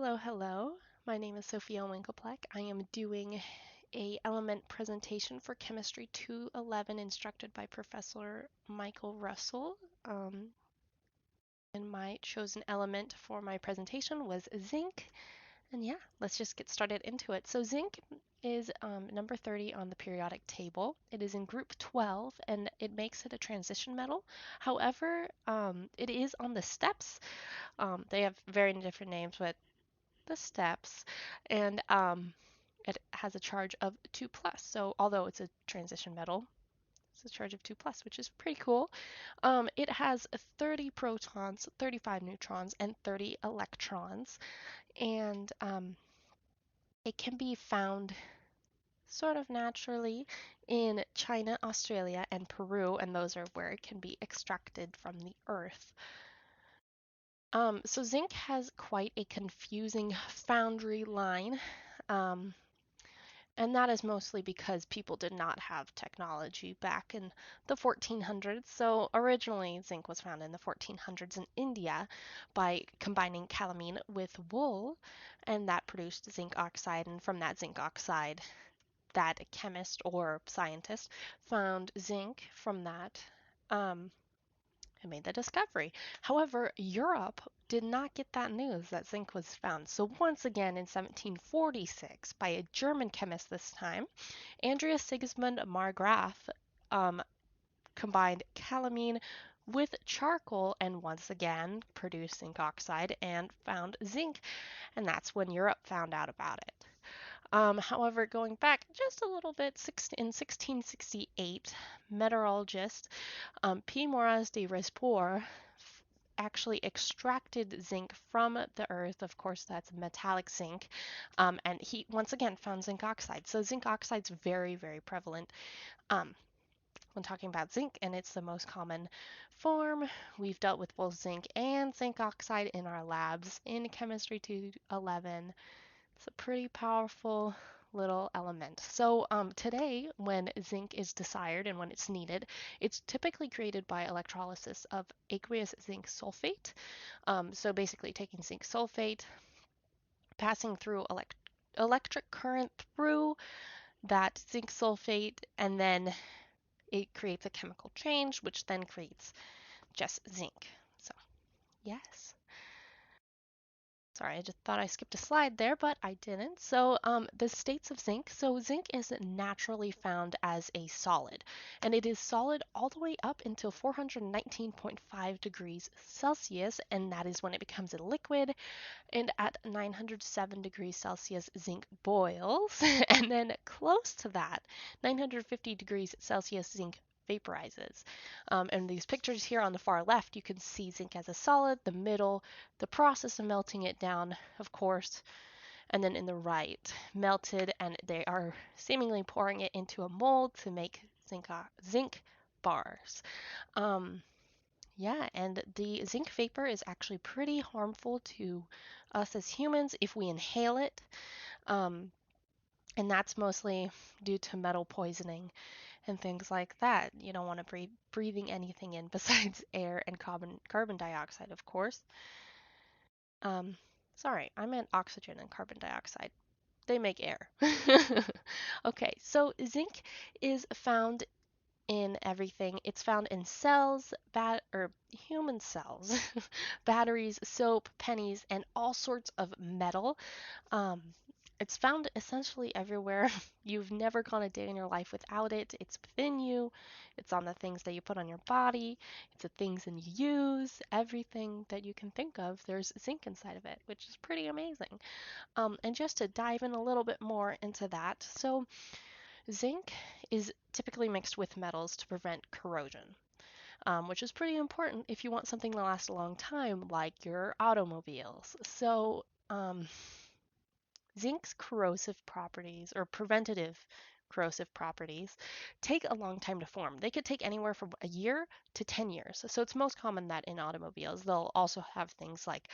Hello, hello. My name is Sophia Winklepleck. I am doing a element presentation for Chemistry 211 instructed by Professor Michael Russell. And my chosen element for my presentation was zinc. And yeah, let's just get started into it. So zinc is number 30 on the periodic table. It is in group 12 and it makes it a transition metal. However, it is on the steps. They have very different names, but the steps, and it has a charge of 2 plus. So although it's a transition metal, it's a charge of 2 plus, which is pretty cool. It has 30 protons, 35 neutrons, and 30 electrons, and it can be found sort of naturally in China, Australia, and Peru, and those are where it can be extracted from the earth. So zinc has quite a confusing foundry line. Um, And that is mostly because people did not have technology back in the 1400s. So originally, zinc was found in the 1400s in India by combining calamine with wool, and that produced zinc oxide. And from that zinc oxide, that chemist or scientist found zinc from that. Um, and made the discovery. However, Europe did not get that news that zinc was found. So once again in 1746, by a German chemist this time, Andreas Sigismund Marggraf um, combined calamine with charcoal and once again produced zinc oxide and found zinc, and that's when Europe found out about it. However, going back just a little bit, in 1668, metallurgist P. Moraz de Resport actually extracted zinc from the earth. Of course, that's metallic zinc. And he once again found zinc oxide. So zinc oxide's very, very prevalent um, when talking about zinc, and it's the most common form. We've dealt with both zinc and zinc oxide in our labs in Chemistry 211. It's a pretty powerful little element. So today, when zinc is desired and when it's needed, it's typically created by electrolysis of aqueous zinc sulfate. So basically taking zinc sulfate, passing through electric current through that zinc sulfate, and then it creates a chemical change, which then creates just zinc. So yes. Sorry, I just thought I skipped a slide there, but I didn't. So the states of zinc. So zinc is naturally found as a solid, and it is solid all the way up until 419.5 degrees Celsius, and that is when it becomes a liquid. And at 907 degrees Celsius, zinc boils, and then close to that, 950 degrees Celsius, zinc vaporizes. And these pictures here on the far left, you can see zinc as a solid, the middle, the process of melting it down, of course, and then in the right, melted, and they are seemingly pouring it into a mold to make zinc bars. Um, yeah, and the zinc vapor is actually pretty harmful to us as humans if we inhale it. Um, and that's mostly due to metal poisoning and things like that. You don't want to be breathing anything in besides air and carbon dioxide, of course. Um, sorry, I meant oxygen and carbon dioxide. They make air. Okay, so zinc is found in everything. It's found in cells, or human cells, batteries, soap, pennies, and all sorts of metal. Um, it's found essentially everywhere. You've never gone a day in your life without it. It's within you. It's on the things that you put on your body. It's the things that you use. Everything that you can think of, there's zinc inside of it, which is pretty amazing. And just to dive in a little bit more into that, so zinc is typically mixed with metals to prevent corrosion, which is pretty important if you want something to last a long time, like your automobiles. So, zinc's corrosive properties or preventative corrosive properties take a long time to form. They could take anywhere from a year to 10 years. So it's most common that in automobiles they'll also have things like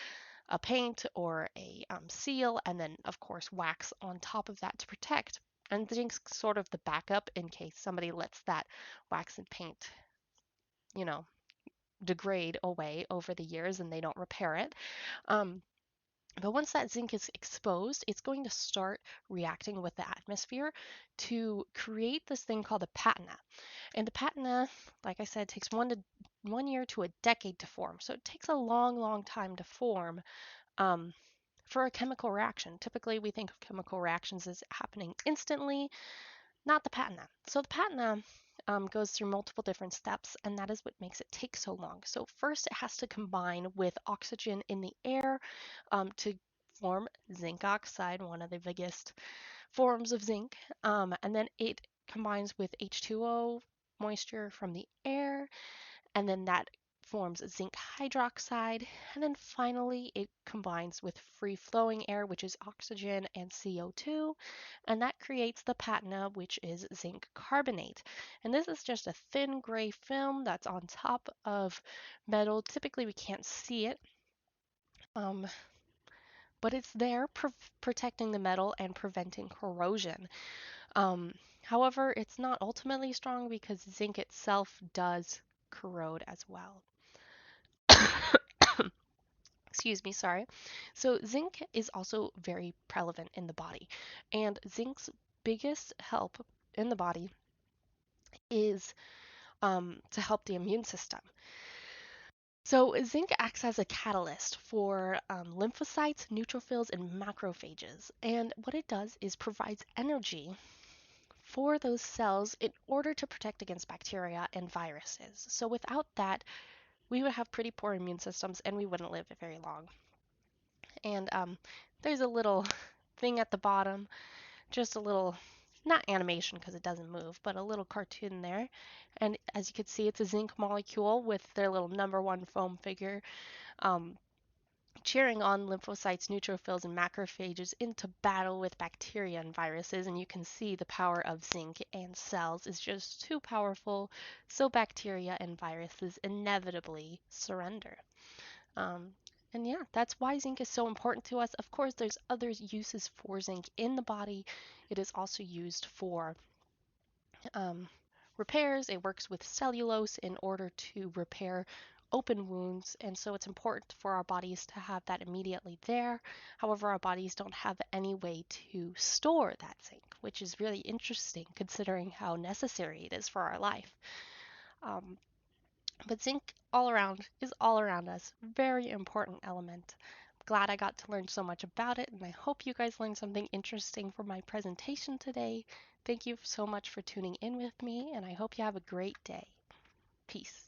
a paint or a seal, and then of course wax on top of that to protect. And zinc's sort of the backup in case somebody lets that wax and paint, you know, degrade away over the years and they don't repair it. Um, But once that zinc is exposed, it's going to start reacting with the atmosphere to create this thing called a patina. And the patina, like I said, takes 1 year to a decade to form. So it takes a long, long time to form um, for a chemical reaction. Typically, we think of chemical reactions as happening instantly, not the patina. So the patina goes through multiple different steps, and that is what makes it take so long. So first, it has to combine with oxygen in the air to form zinc oxide, one of the biggest forms of zinc. And then it combines with H2O, moisture from the air, and then that forms zinc hydroxide. And then finally, it combines with free flowing air, which is oxygen and CO2, and that creates the patina, which is zinc carbonate. And this is just a thin gray film that's on top of metal. Typically, we can't see it. Um, but it's there protecting the metal and preventing corrosion. Um, However, it's not ultimately strong because zinc itself does corrode as well. Excuse me, sorry. So, zinc is also very prevalent in the body, and zinc's biggest help in the body is to help the immune system. So, zinc acts as a catalyst for lymphocytes, neutrophils, and macrophages. And what it does is provides energy for those cells in order to protect against bacteria and viruses. So, without that, we would have pretty poor immune systems and we wouldn't live very long. And there's a little thing at the bottom, just a little, not animation because it doesn't move, but a little cartoon there. And as you can see, it's a zinc molecule with their little number one foam figure um, cheering on lymphocytes, neutrophils, and macrophages into battle with bacteria and viruses. And you can see the power of zinc and cells is just too powerful, so bacteria and viruses inevitably surrender. Um, and yeah, that's why zinc is so important to us. Of course, there's other uses for zinc in the body. It is also used for um, repairs. It works with cellulose in order to repair open wounds, and so it's important for our bodies to have that immediately there. However, our bodies don't have any way to store that zinc, which is really interesting considering how necessary it is for our life. Um, but zinc all around is all around us. Very important element. Glad I got to learn so much about it, and I hope you guys learned something interesting from my presentation today. Thank you so much for tuning in with me, and I hope you have a great day. Peace.